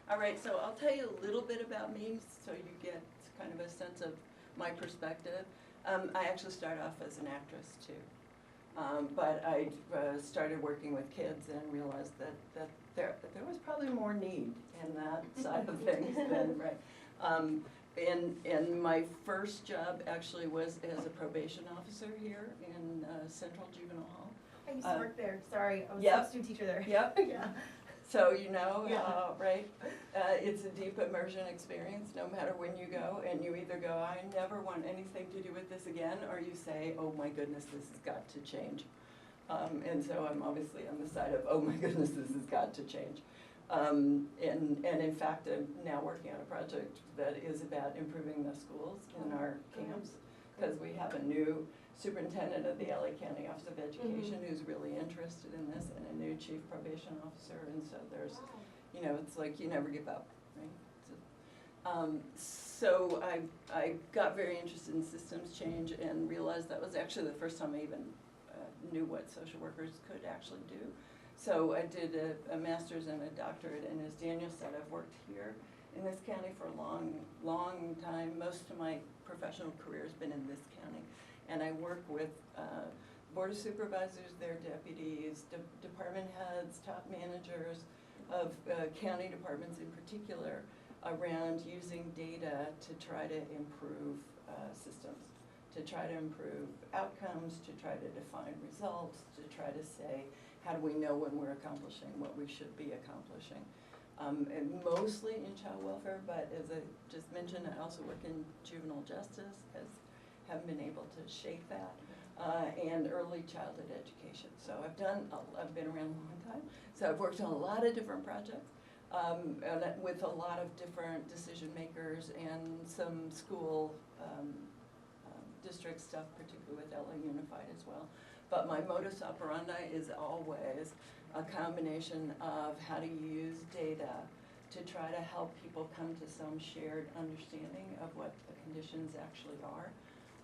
All right, so I'll tell you a little bit about me so you get kind of a sense of my perspective. I actually started off as an actress too. But I started working with kids and realized that there was probably more need in that side of things than, right. And my first job actually was as a probation officer here in Central Juvenile Hall. I used to work there, sorry, I was a Yep. substitute teacher there. Yep. Yeah. So you know, Yeah. right? It's a deep immersion experience no matter when you go, and you either go, I never want anything to do with this again, or you say, oh my goodness, this has got to change. And so I'm obviously on the side of, oh my goodness, this has got to change. And in fact, I'm now working on a project that is about improving the schools in our camps, because we have a new superintendent of the LA County Office of Education who's really interested in this, and a new chief probation officer, and so there's, you know, it's like you never give up, right? So I got very interested in systems change and realized that was actually the first time I even knew what social workers could actually do. So I did a master's and a doctorate, and as Daniel said, I've worked here in this county for a long, long time. Most of my professional career has been in this county. And I work with board of supervisors, their deputies, department heads, top managers of county departments in particular around using data to try to improve systems, to try to improve outcomes, to try to define results, to try to say, how do we know when we're accomplishing what we should be accomplishing? And mostly in child welfare, but as I just mentioned, I also work in juvenile justice, have been able to shape that, and early childhood education. So I've been around a long time, so I've worked on a lot of different projects, and with a lot of different decision makers and some school district stuff, particularly with LA Unified as well. But my modus operandi is always a combination of how to use data to try to help people come to some shared understanding of what the conditions actually are.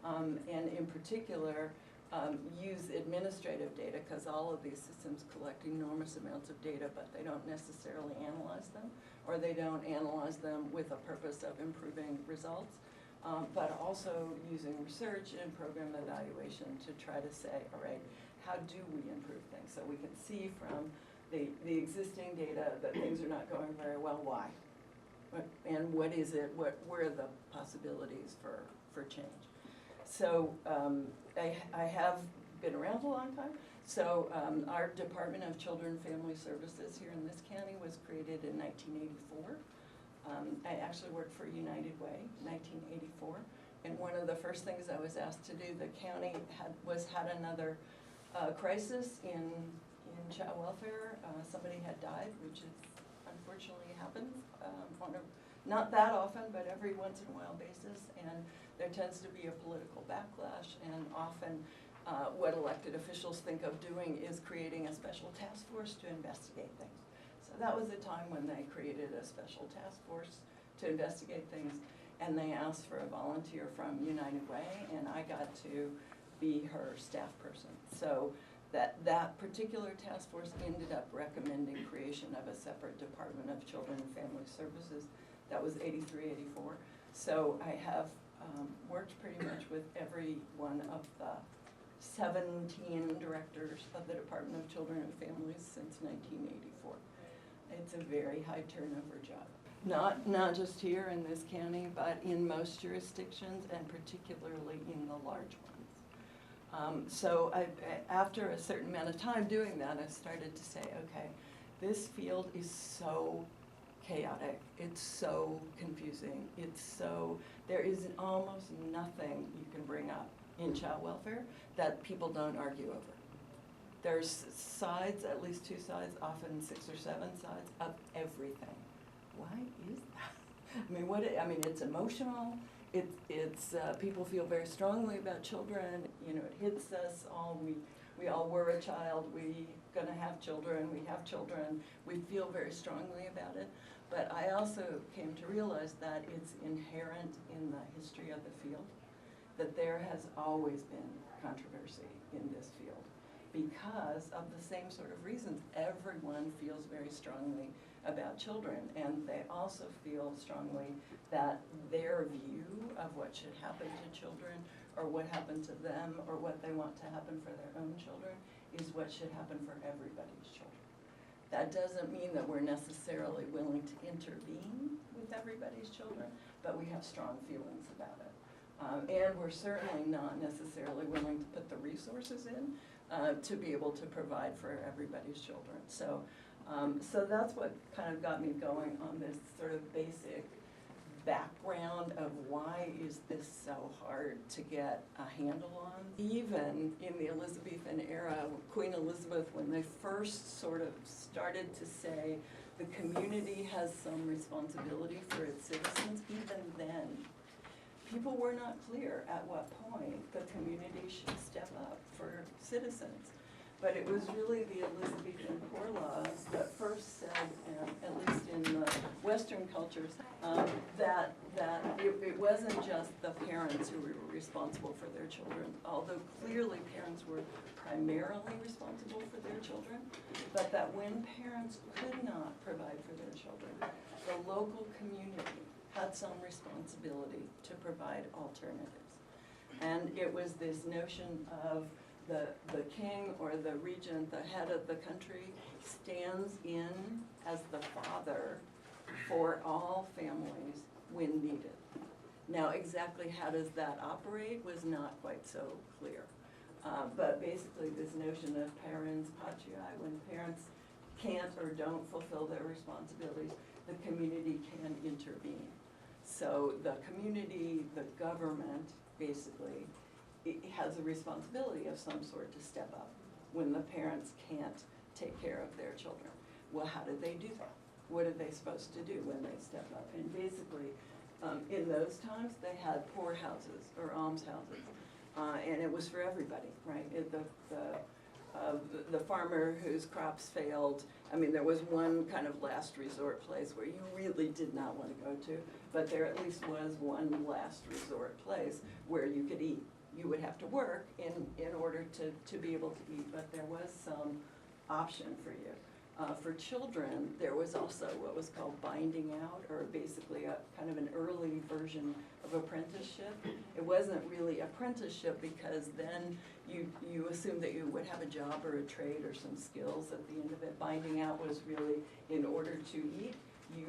And in particular, use administrative data, because all of these systems collect enormous amounts of data, but they don't necessarily analyze them, or they don't analyze them with a purpose of improving results. But also using research and program evaluation to try to say, all right, how do we improve things? So we can see from the existing data that things are not going very well, why? And what is it, what are the possibilities for change? So I have been around a long time. So our Department of Children and Family Services here in this county was created in 1984. I actually worked for United Way in 1984, and one of the first things I was asked to do, the county had another crisis in child welfare. Somebody had died, which is unfortunately happens on a, not that often, but every once in a while basis, and there tends to be a political backlash, and often what elected officials think of doing is creating a special task force to investigate things. So that was the time when they created a special task force to investigate things, and they asked for a volunteer from United Way, and I got to be her staff person. So that particular task force ended up recommending creation of a separate Department of Children and Family Services. That was 83, 84. So I have worked pretty much with every one of the 17 directors of the Department of Children and Families since 1984. It's a very high turnover job. Not just here in this county, but in most jurisdictions, and particularly in the large ones. So after a certain amount of time doing that, I started to say, okay, this field is so chaotic, it's so confusing, there is almost nothing you can bring up in child welfare that people don't argue over. There's sides, at least 2 sides, often 6 or 7 sides of everything. Why is that? I mean, it's emotional. It's people feel very strongly about children. You know, it hits us all. We all were a child. We gonna have children. We have children. We feel very strongly about it. But I also came to realize that it's inherent in the history of the field, that there has always been controversy in this field. because of the same sort of reasons. Everyone feels very strongly about children, and they also feel strongly that their view of what should happen to children, or what happened to them, or what they want to happen for their own children, is what should happen for everybody's children. That doesn't mean that we're necessarily willing to intervene with everybody's children, but we have strong feelings about it. And we're certainly not necessarily willing to put the resources in to be able to provide for everybody's children. So, so that's what kind of got me going on this sort of basic background of why is this so hard to get a handle on. Even in the Elizabethan era, Queen Elizabeth, when they first sort of started to say the community has some responsibility for its citizens, even then, people were not clear at what point the community should step up for citizens. But it was really the Elizabethan poor laws that first said, at least in the Western cultures, that it wasn't just the parents who were responsible for their children, although clearly parents were primarily responsible for their children, but that when parents could not provide for their children, the local community had some responsibility to provide alternatives. And it was this notion of the king or the regent, the head of the country, stands in as the father for all families when needed. Now, exactly how does that operate was not quite so clear. But basically this notion of parens patriae, when parents can't or don't fulfill their responsibilities, the community can intervene. So the community, the government, basically, it has a responsibility of some sort to step up when the parents can't take care of their children. Well, how did they do that? What are they supposed to do when they step up? And basically, in those times, they had poor houses or almshouses, and it was for everybody, right? The farmer whose crops failed, I mean, there was one kind of last resort place where you really did not want to go to, but there at least was one last resort place where you could eat. You would have to work in order to be able to eat, but there was some option for you. For children, there was also what was called binding out, or basically a kind of an early version of apprenticeship. It wasn't really apprenticeship because then you assumed that you would have a job or a trade or some skills at the end of it. Binding out was really, in order to eat, you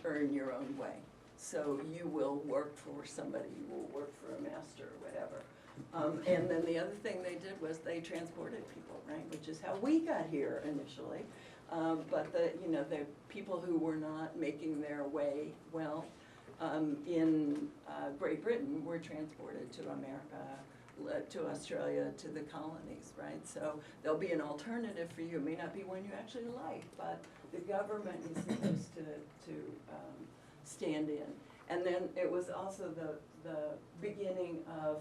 earn your own way. So you will work for somebody, you will work for a master or whatever. And then the other thing they did was they transported people, right, which is how we got here initially. But the people who were not making their way well in Great Britain were transported to America, to Australia, to the colonies, right? So there'll be an alternative for you. It may not be one you actually like, but the government is supposed to stand in. And then it was also the beginning of,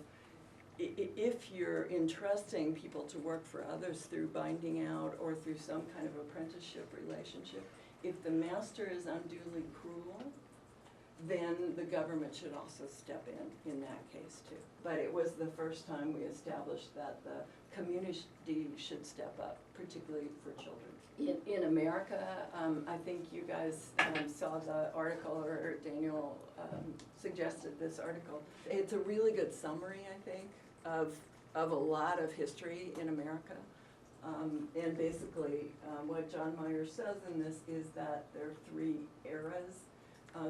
if you're entrusting people to work for others through binding out or through some kind of apprenticeship relationship, if the master is unduly cruel, then the government should also step in that case too. But it was the first time we established that the community should step up, particularly for children. In America, I think you guys saw the article, or Daniel suggested this article. It's a really good summary, I think, of a lot of history in America. And basically, what John Myers says in this is that there are three eras.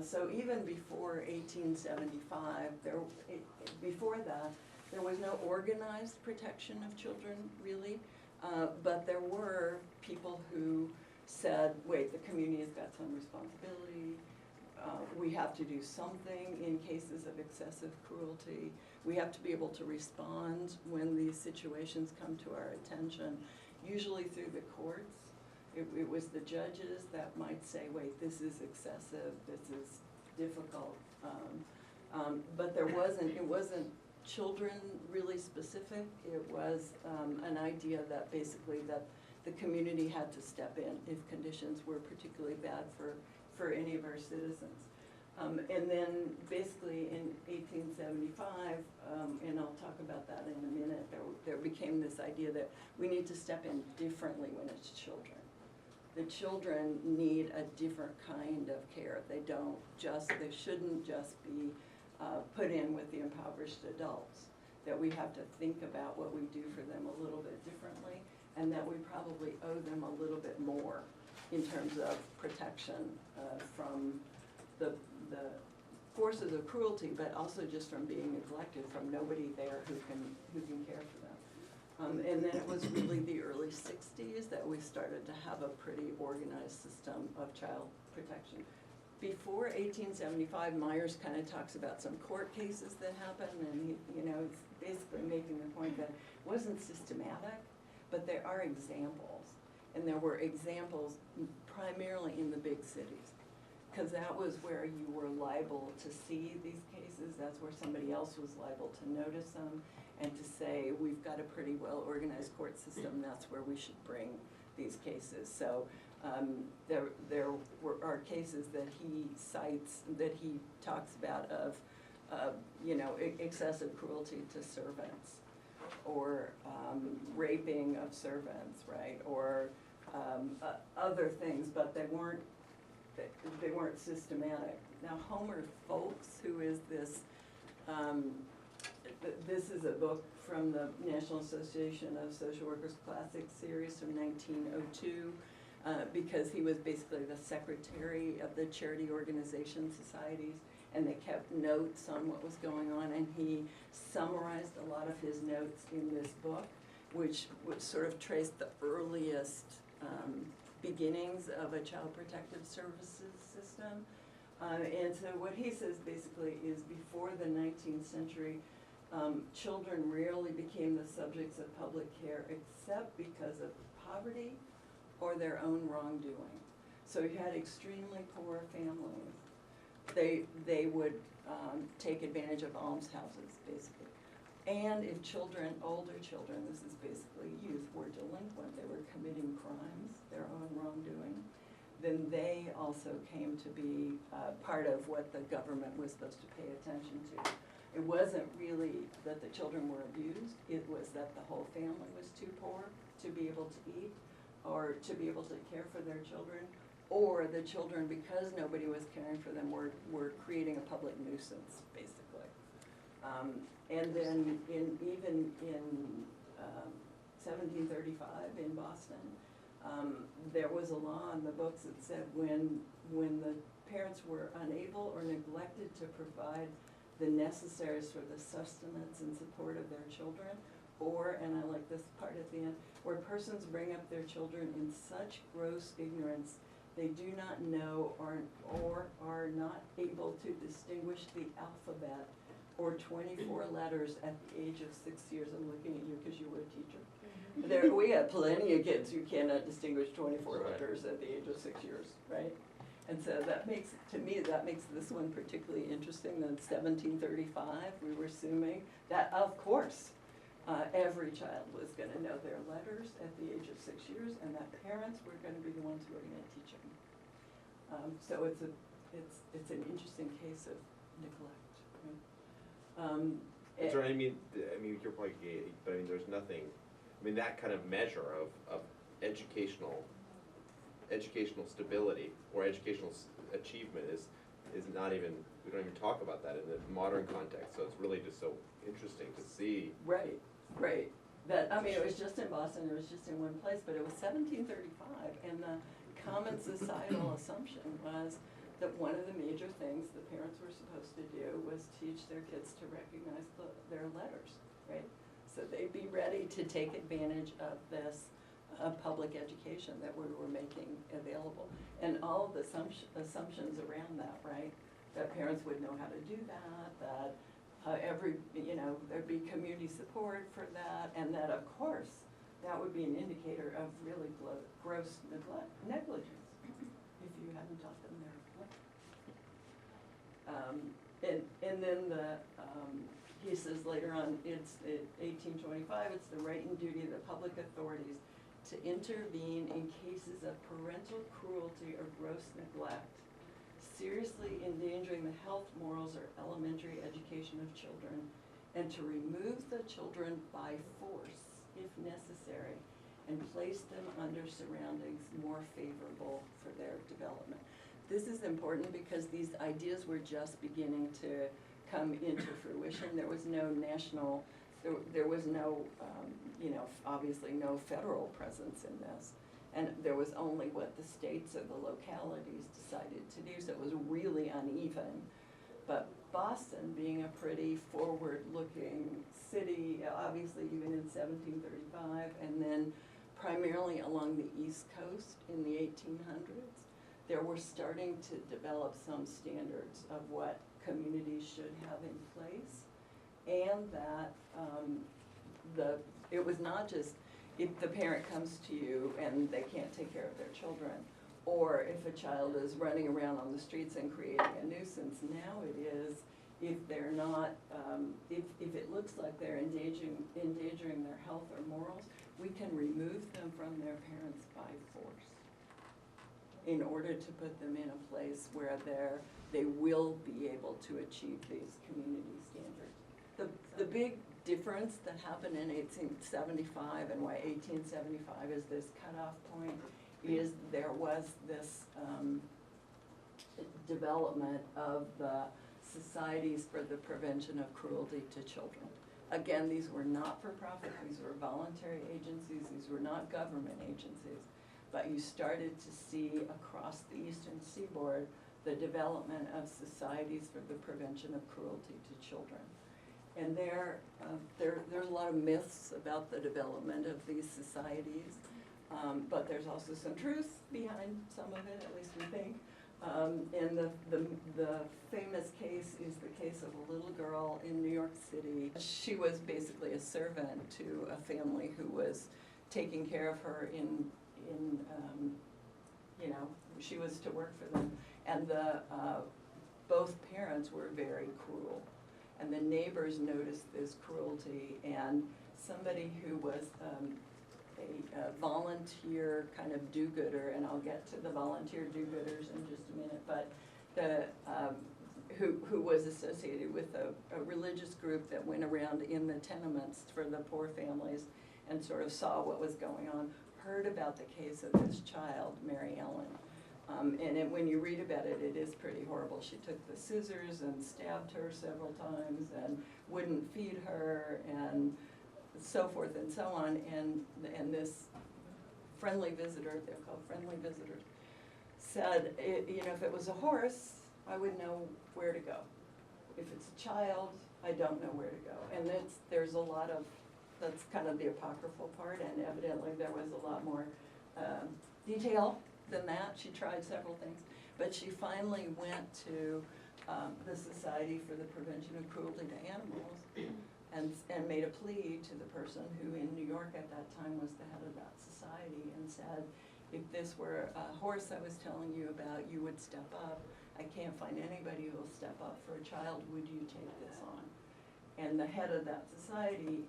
So even before 1875, before that, there was no organized protection of children, really. But there were people who said, wait, the community has got some responsibility. We have to do something in cases of excessive cruelty. We have to be able to respond when these situations come to our attention, usually through the courts. It was the judges that might say, wait, this is excessive, this is difficult. But it wasn't children really specific. It was an idea that basically that the community had to step in if conditions were particularly bad for any of our citizens. And then basically in 1875, and I'll talk about that in a minute, there became this idea that we need to step in differently when it's children. The children need a different kind of care. They shouldn't just be put in with the impoverished adults. That we have to think about what we do for them a little bit differently, and that we probably owe them a little bit more in terms of protection from the forces of cruelty, but also just from being neglected, from nobody there who can care for them. And then it was really the early 60s that we started to have a pretty organized system of child protection. Before 1875, Myers kind of talks about some court cases that happened, and he's basically making the point that it wasn't systematic, but there are examples. And there were examples primarily in the big cities, because that was where you were liable to see these cases. That's where somebody else was liable to notice them and to say, we've got a pretty well-organized court system, that's where we should bring these cases. So there are cases that he cites, that he talks about of, excessive cruelty to servants, or raping of servants, right, or other things, but they weren't systematic. Now Homer Folks, who is this, this is a book from the National Association of Social Workers Classic Series from 1902, because he was basically the secretary of the charity organization societies, and they kept notes on what was going on, and he summarized a lot of his notes in this book, which would sort of trace the earliest beginnings of a child protective services system. And so what he says basically is, before the 19th century, children rarely became the subjects of public care except because of poverty or their own wrongdoing. So you had extremely poor families. They would take advantage of almshouses, basically. And if children, older children, this is basically youth, were delinquent, they were committing crimes, their own wrongdoing, then they also came to be part of what the government was supposed to pay attention to. It wasn't really that the children were abused, it was that the whole family was too poor to be able to eat, or to be able to care for their children, or the children, because nobody was caring for them, were creating a public nuisance, basically. And then even in 1735 in Boston, there was a law in the books that said when the parents were unable or neglected to provide the necessaries for the sustenance and support of their children, or, and I like this part at the end, where persons bring up their children in such gross ignorance they do not know or are not able to distinguish the alphabet or 24 letters at the age of 6 years. I'm looking at you because you were a teacher. We have plenty of kids who cannot distinguish 24 letters at the age of 6 years, right? And so that makes, to me, that makes this one particularly interesting. That 1735, we were assuming that, of course, every child was going to know their letters at the age of 6 years, and that parents were going to be the ones who were going to teach them. So it's an interesting case of neglect. Right? So I mean, your point, but I mean, there's nothing. I mean, that kind of measure of educational stability or educational achievement is not even, we don't even talk about that in the modern context. So it's really just so interesting to see. Right. That, I mean, it was just in Boston, it was just in one place, but it was 1735, and the common societal assumption was that one of the major things the parents were supposed to do was teach their kids to recognize their letters, right? So they'd be ready to take advantage of this public education that we were making available. And all of the assumptions around that, right? That parents would know how to do that there'd be community support for that, and that, of course, that would be an indicator of really gross negligence if you hadn't taught them their letters. And then he says later on, it's 1825, it's the right and duty of the public authorities to intervene in cases of parental cruelty or gross neglect, seriously endangering the health, morals, or elementary education of children, and to remove the children by force, if necessary, and place them under surroundings more favorable for their development. This is important because these ideas were just beginning to come into fruition. There was no national, there was no, obviously no federal presence in this. And there was only what the states or the localities decided to do, so it was really uneven. But Boston, being a pretty forward-looking city, obviously even in 1735, and then primarily along the East Coast in the 1800s, there were starting to develop some standards of what communities should have in place, and that it was not just if the parent comes to you and they can't take care of their children, or if a child is running around on the streets and creating a nuisance. Now it is if they're not, if it looks like they're endangering their health or morals, we can remove them from their parents by force in order to put them in a place where they will be able to achieve these community standards. The big difference that happened in 1875 and why 1875 is this cutoff point is there was this development of the Societies for the Prevention of Cruelty to Children. Again, these were not for profit, these were voluntary agencies, these were not government agencies, but you started to see across the eastern seaboard the development of societies for the prevention of cruelty to children. And there's a lot of myths about the development of these societies, but there's also some truth behind some of it, at least we think. And the famous case is the case of a little girl in New York City. She was basically a servant to a family who was taking care of her she was to work for them. And both parents were very cruel. And the neighbors noticed this cruelty, and somebody who was a volunteer kind of do-gooder, and I'll get to the volunteer do-gooders in just a minute, but who was associated with a religious group that went around in the tenements for the poor families and sort of saw what was going on, heard about the case of this child, Mary Ellen. And when you read about it, it is pretty horrible. She took the scissors and stabbed her several times and wouldn't feed her and so forth and so on. And this friendly visitor, they're called friendly visitors, said, if it was a horse, I would know where to go. If it's a child, I don't know where to go. And there's a lot of, that's kind of the apocryphal part, and evidently there was a lot more detail than that. She tried several things, but she finally went to the Society for the Prevention of Cruelty to Animals and made a plea to the person who in New York at that time was the head of that society and said, if this were a horse I was telling you about, you would step up. I can't find anybody who will step up for a child. Would you take this on? And the head of that society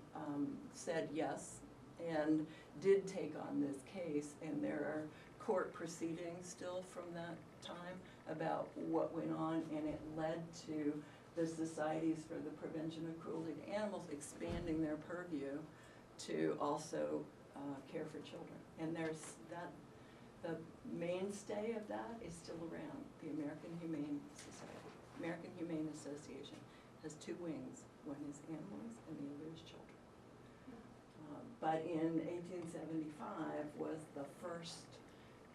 said yes and did take on this case, and there are court proceedings still from that time about what went on, and it led to the Societies for the Prevention of Cruelty to Animals expanding their purview to also care for children. And there's that, the mainstay of that is still around, the American Humane Society. American Humane Association has two wings. One is animals and the other is children. But in 1875 was the first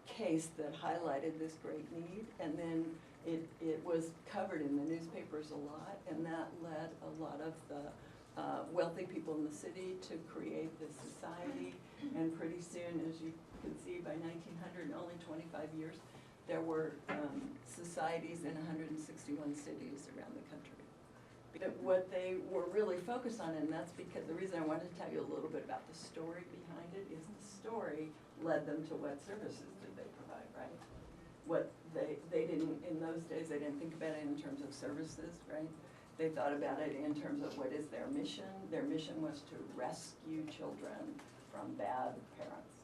case that highlighted this great need, and then it was covered in the newspapers a lot, and that led a lot of the wealthy people in the city to create this society, and pretty soon, as you can see, by 1900, in only 25 years, there were societies in 161 cities around the country. What they were really focused on, and that's because the reason I wanted to tell you a little bit about the story behind it, is the story led them to what services did they provide, right? What they didn't, in those days, they didn't think about it in terms of services, right? They thought about it in terms of what is their mission. Their mission was to rescue children from bad parents.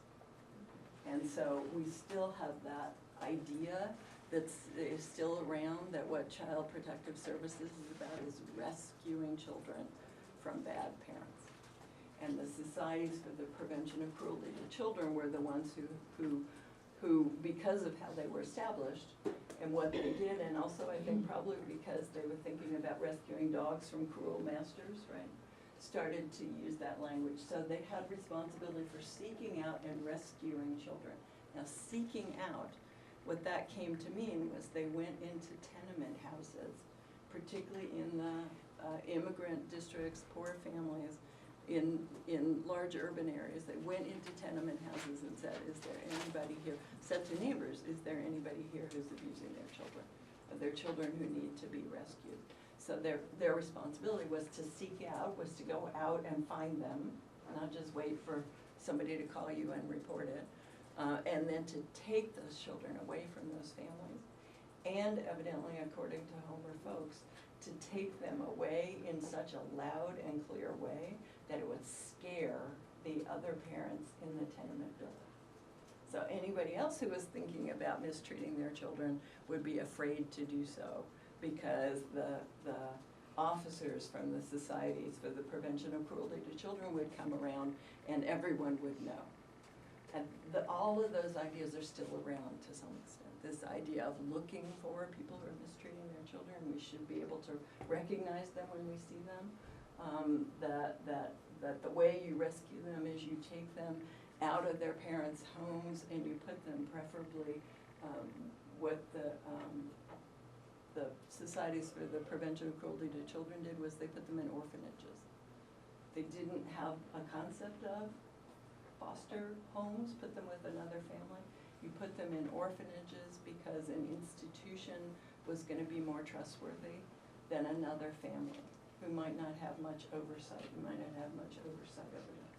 And so we still have that idea is still around, that what Child Protective Services is about is rescuing children from bad parents. And the Societies for the Prevention of Cruelty to Children were the ones who, because of how they were established and what they did, and also I think probably because they were thinking about rescuing dogs from cruel masters, right? Started to use that language. So they had responsibility for seeking out and rescuing children. Now, seeking out, what that came to mean was they went into tenement houses, particularly in the immigrant districts, poor families, in large urban areas. They went into tenement houses and said, is there anybody here, said to neighbors, is there anybody here who's abusing their children? Are there children who need to be rescued? So their responsibility was to seek out, was to go out and find them, not just wait for somebody to call you and report it. And then to take those children away from those families, and evidently, according to Homer folks, to take them away in such a loud and clear way that it would scare the other parents in the tenement building. So anybody else who was thinking about mistreating their children would be afraid to do so, because the officers from the Societies for the Prevention of Cruelty to Children would come around and everyone would know. And all of those ideas are still around to some extent. This idea of looking for people who are mistreating their children, we should be able to recognize them when we see them. That the way you rescue them is you take them out of their parents' homes and you put them preferably, what the Societies for the Prevention of Cruelty to Children did was they put them in orphanages. They didn't have a concept of foster homes, put them with another family. You put them in orphanages because an institution was gonna be more trustworthy than another family who might not have much oversight, who might not have much oversight over them.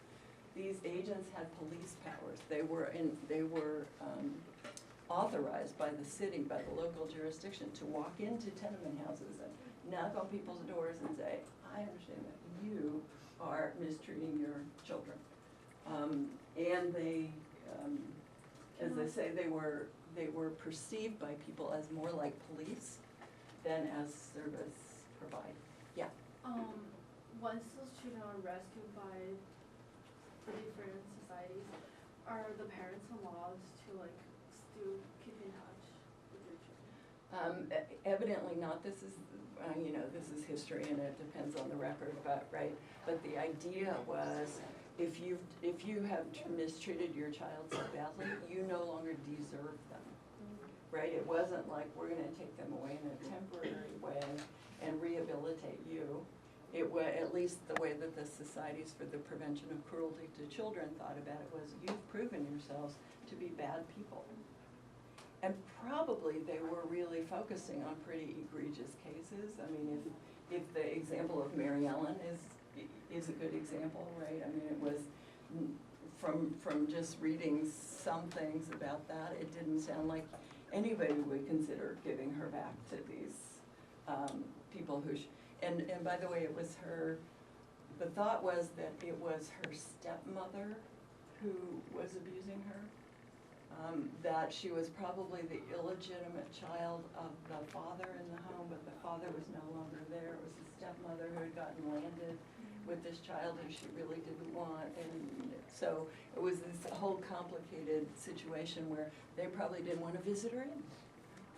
These agents had police powers. They were authorized by the city, by the local jurisdiction, to walk into tenement houses and knock on people's doors and say, I understand that you are mistreating your children. And they, as I say, they were perceived by people as more like police than as service providers. Yeah. Once those children are rescued by the different societies, are the parents allowed to still keep in touch with their children? Evidently not. This is, this is history and it depends on the record, but the idea was, if you have mistreated your child so badly, you no longer deserve them, right? It wasn't like we're gonna take them away in a temporary way and rehabilitate you. It was, at least the way that the Societies for the Prevention of Cruelty to Children thought about it, was you've proven yourselves to be bad people. And probably they were really focusing on pretty egregious cases. I mean, if the example of Mary Ellen is a good example, right? I mean, it was, from just reading some things about that, it didn't sound like anybody would consider giving her back to these people who, and by the way, it was the thought was that it was her stepmother who was abusing her. That she was probably the illegitimate child of the father in the home, but the father was no longer there. It was the stepmother who had gotten landed with this child who she really didn't want, and so it was this whole complicated situation where they probably didn't want to visit her in.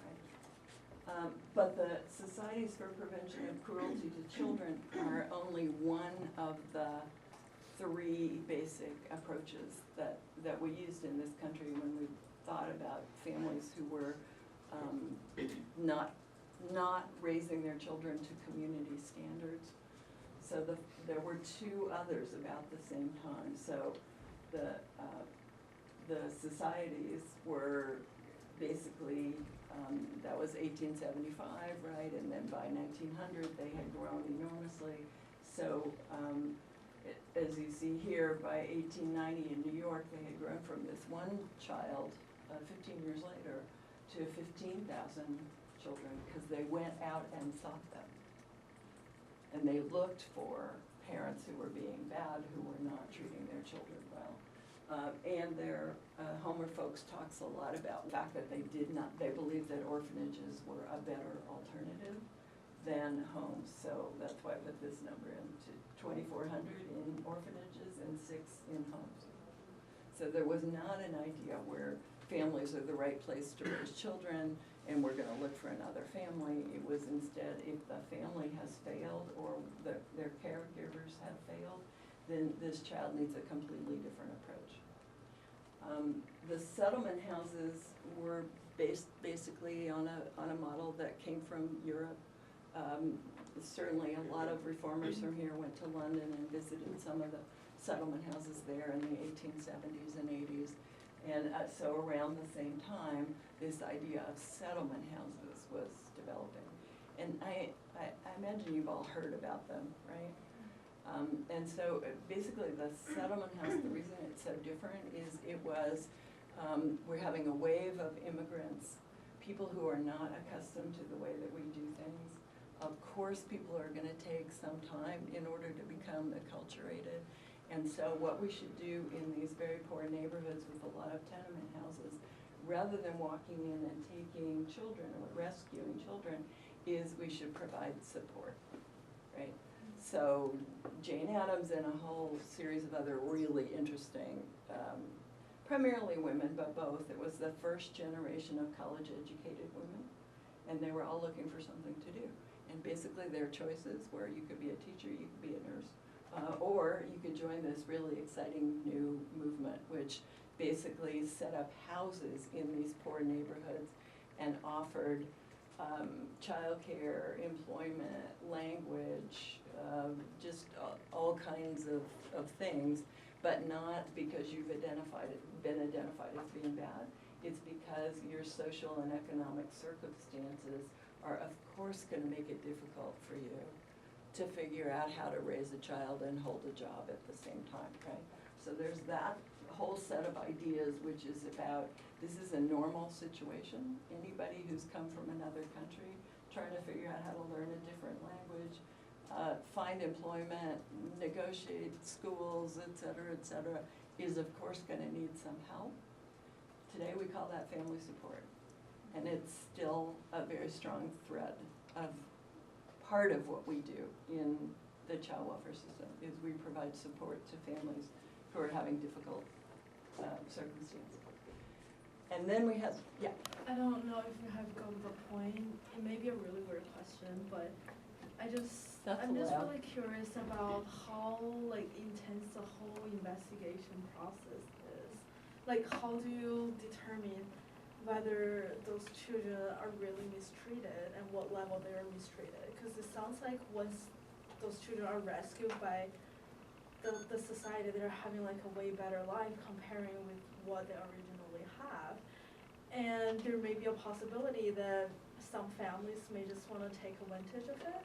Right? But the Societies for Prevention of Cruelty to Children are only one of the 3 basic approaches that we used in this country when we thought about families who were not raising their children to community standards. So there were 2 others about the same time. So the societies were basically, that was 1875, right? And then by 1900, they had grown enormously. So as you see here, by 1890 in New York, they had grown from this one child, 15 years later, to 15,000 children, because they went out and sought them. And they looked for parents who were being bad, who were not treating their children well. And their Homer Folks talks a lot about the fact that they believed that orphanages were a better alternative than homes. So that's why I put this number in, to 2,400 in orphanages and 6 in homes. So there was not an idea where families are the right place to raise children and we're gonna look for another family. It was instead, if the family has failed or their caregivers have failed, then this child needs a completely different approach. The settlement houses were based basically on a model that came from Europe. Certainly a lot of reformers from here went to London and visited some of the settlement houses there in the 1870s and 80s. And so around the same time, this idea of settlement houses was developing. And I imagine you've all heard about them, right? And so basically the settlement house, the reason it's so different is it was, we're having a wave of immigrants, people who are not accustomed to the way that we do things. Of course, people are gonna take some time in order to become acculturated. And so what we should do in these very poor neighborhoods with a lot of tenement houses, rather than walking in and taking children or rescuing children, is we should provide support, right? So Jane Addams and a whole series of other really interesting, primarily women, but both. It was the first generation of college-educated women, and they were all looking for something to do. And basically their choices were you could be a teacher, you could be a nurse, or you could join this really exciting new movement, which basically set up houses in these poor neighborhoods and offered childcare, employment, language, just all kinds of things, but not because you've been identified as being bad. It's because your social and economic circumstances are of course gonna make it difficult for you to figure out how to raise a child and hold a job at the same time, right? So there's that whole set of ideas, which is about, this is a normal situation. Anybody who's come from another country, trying to figure out how to learn a different language, find employment, negotiate schools, et cetera, is of course gonna need some help. Today we call that family support. And it's still a very strong thread of part of what we do in the child welfare system, is we provide support to families who are having difficult circumstances. And then we have, yeah. I don't know if you have got the point. It may be a really weird question, but I'm just really curious about how intense the whole investigation process is. Like, how do you determine whether those children are really mistreated and what level they are mistreated? Because it sounds like once those children are rescued by the society, they're having a way better life comparing with what they originally have. And there may be a possibility that some families may just want to take advantage of it.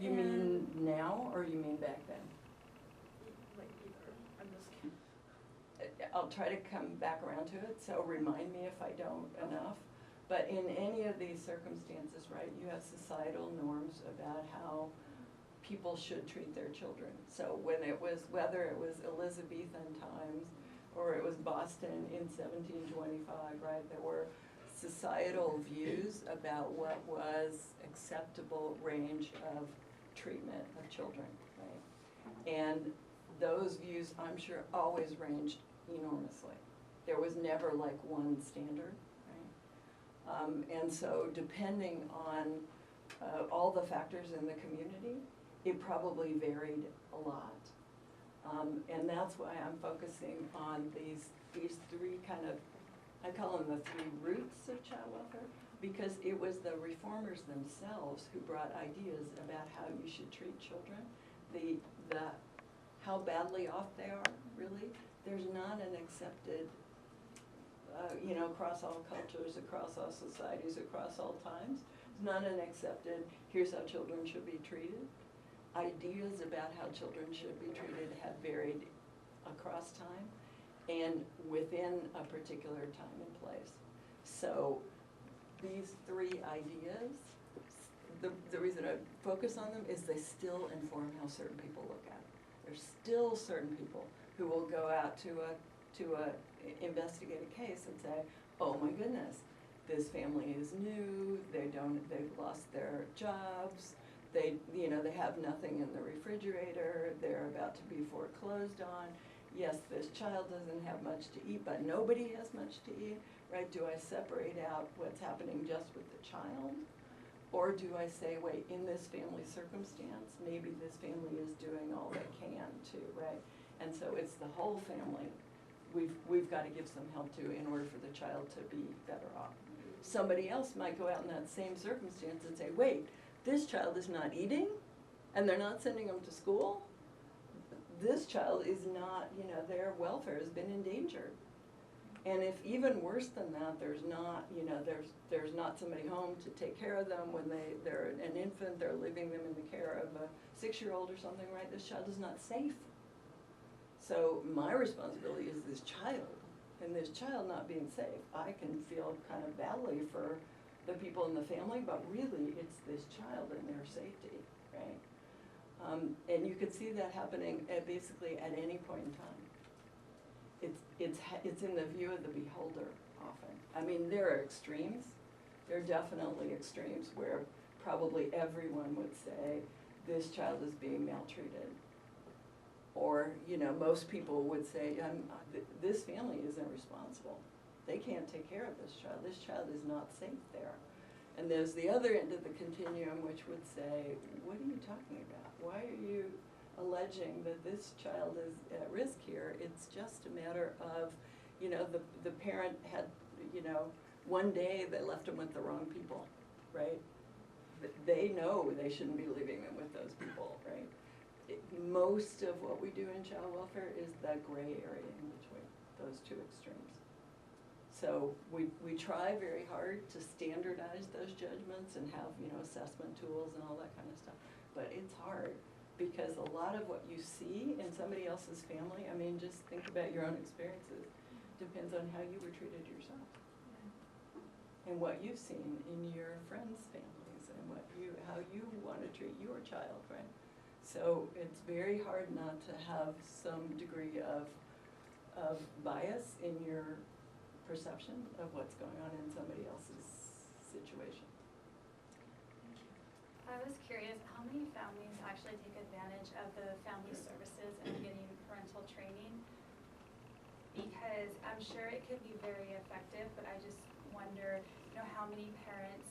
You mean now, or you mean back then? Either. I'm just kidding. I'll try to come back around to it, so remind me if I don't enough. But in any of these circumstances, right, you have societal norms about how people should treat their children. So whether it was Elizabethan times or it was Boston in 1725, right, there were societal views about what was acceptable range of treatment of children, right? And those views, I'm sure, always ranged enormously. There was never one standard, right? And so depending on all the factors in the community, it probably varied a lot. And that's why I'm focusing on these three I call them the three roots of child welfare, because it was the reformers themselves who brought ideas about how you should treat children, how badly off they are, really. There's not an accepted, across all cultures, across all societies, across all times, it's not an accepted, here's how children should be treated. Ideas about how children should be treated have varied across time and within a particular time and place. So these three ideas, the reason I focus on them is they still inform how certain people look at it. There's still certain people who will go out to a to investigate a case and say, oh my goodness, this family is new, they've lost their jobs, they have nothing in the refrigerator, they're about to be foreclosed on. Yes, this child doesn't have much to eat, but nobody has much to eat, right? Do I separate out what's happening just with the child? Or do I say, wait, in this family circumstance, maybe this family is doing all they can too, right? And so it's the whole family we've got to give some help to in order for the child to be better off. Somebody else might go out in that same circumstance and say, wait, this child is not eating, and they're not sending them to school. This child is not, their welfare has been endangered. And if even worse than that, there's not, there's not somebody home to take care of them when they're an infant, they're leaving them in the care of a 6-year-old or something, right? This child is not safe. So my responsibility is this child, and this child not being safe. I can feel kind of badly for the people in the family, but really it's this child and their safety, right? And you could see that happening basically at any point in time. It's in the view of the beholder often. I mean, there are extremes. There are definitely extremes where probably everyone would say this child is being maltreated. Or, most people would say, this family isn't responsible. They can't take care of this child. This child is not safe there. And there's the other end of the continuum which would say, what are you talking about? Why are you alleging that this child is at risk here? It's just a matter of, the parent had, one day they left them with the wrong people, right? They know they shouldn't be leaving them with those people, right? Most of what we do in child welfare is the gray area in between those two extremes. So we try very hard to standardize those judgments and have, assessment tools and all that kind of stuff. But it's hard because a lot of what you see in somebody else's family, I mean, just think about your own experiences, depends on how you were treated yourself. And what you've seen in your friends' families and how you want to treat your child, right? So it's very hard not to have some degree of bias in your perception of what's going on in somebody else's situation. I was curious, how many families actually take advantage of the family services and getting parental training? Because I'm sure it could be very effective, but I just wonder, how many parents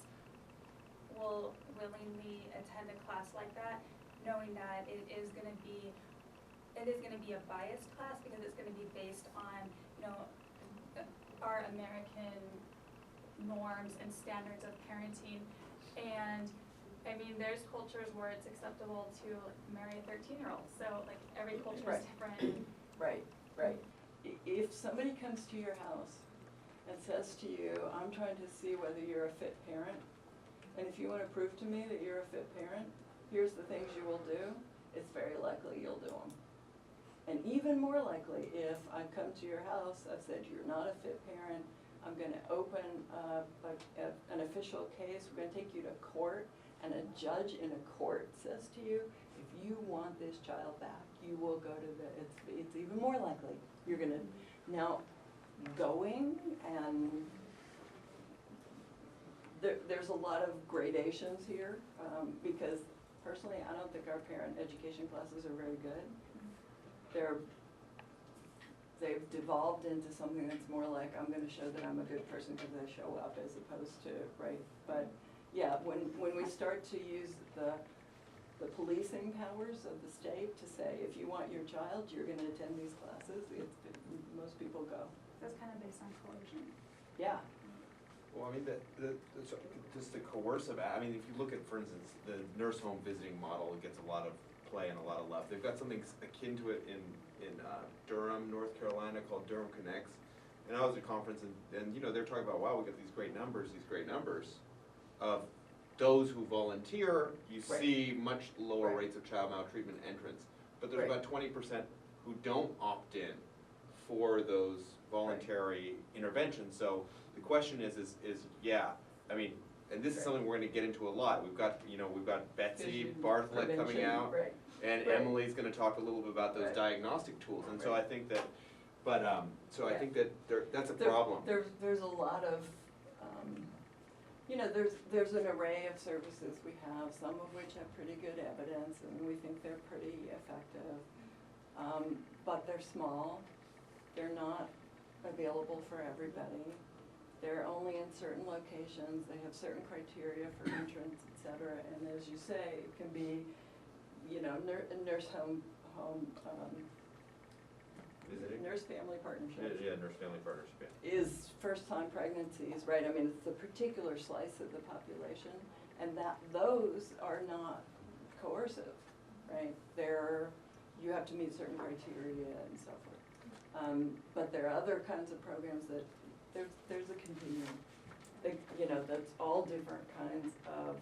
will willingly attend a class like that, knowing that it is going to be a biased class because it's going to be based on, our American norms and standards of parenting. And I mean, there's cultures where it's acceptable to marry a 13-year-old. So like every culture is different. Right. If somebody comes to your house and says to you, I'm trying to see whether you're a fit parent, and if you want to prove to me that you're a fit parent, here's the things you will do, it's very likely you'll do them. And even more likely, if I come to your house, I've said you're not a fit parent, I'm going to open an official case, we're going to take you to court, and a judge in a court says to you, if you want this child back, you will go to it's even more likely you're going to, now going and there's a lot of gradations here, because personally, I don't think our parent education classes are very good. They've devolved into something that's more like, I'm gonna show that I'm a good person because I show up, as opposed to, right? But yeah, when we start to use the policing powers of the state to say, if you want your child, you're gonna attend these classes, most people go. That's kind of based on coercion. Yeah. Well, I mean, just the coercive, I mean, if you look at, for instance, the nurse home visiting model, it gets a lot of play and a lot of love. They've got something akin to it in Durham, North Carolina, called Durham Connects. And I was at a conference, and they're talking about, wow, we got these great numbers of those who volunteer. You see much lower rates of child maltreatment entrance, but there's about 20% who don't opt in for those voluntary interventions. So the question is yeah, I mean, and this is something we're going to get into a lot. We've got Betsy Bartlett coming out, and Emily's going to talk a little bit about those diagnostic tools. And so I think that But, so I Yeah. think that that's a There- problem. There's a lot of, you know, there's an array of services we have, some of which have pretty good evidence, and we think they're pretty effective. But they're small, they're not available for everybody. They're only in certain locations, they have certain criteria for entrance, et cetera, and as you say, it can be, you know, nurse home, Visiting? nurse family partnership. Yeah, nurse family partnership, yeah. Is first-time pregnancies, right? I mean, it's a particular slice of the population, and those are not coercive, right? You have to meet certain criteria and so forth. But there are other kinds of programs that, there's a continuum. You know, that's all different kinds of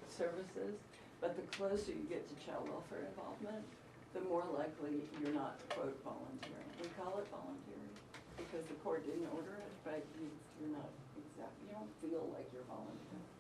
services, but the closer you get to child welfare involvement, the more likely you're not, quote, volunteering. We call it voluntary because the court didn't order it, but you're not you don't feel like you're volunteering.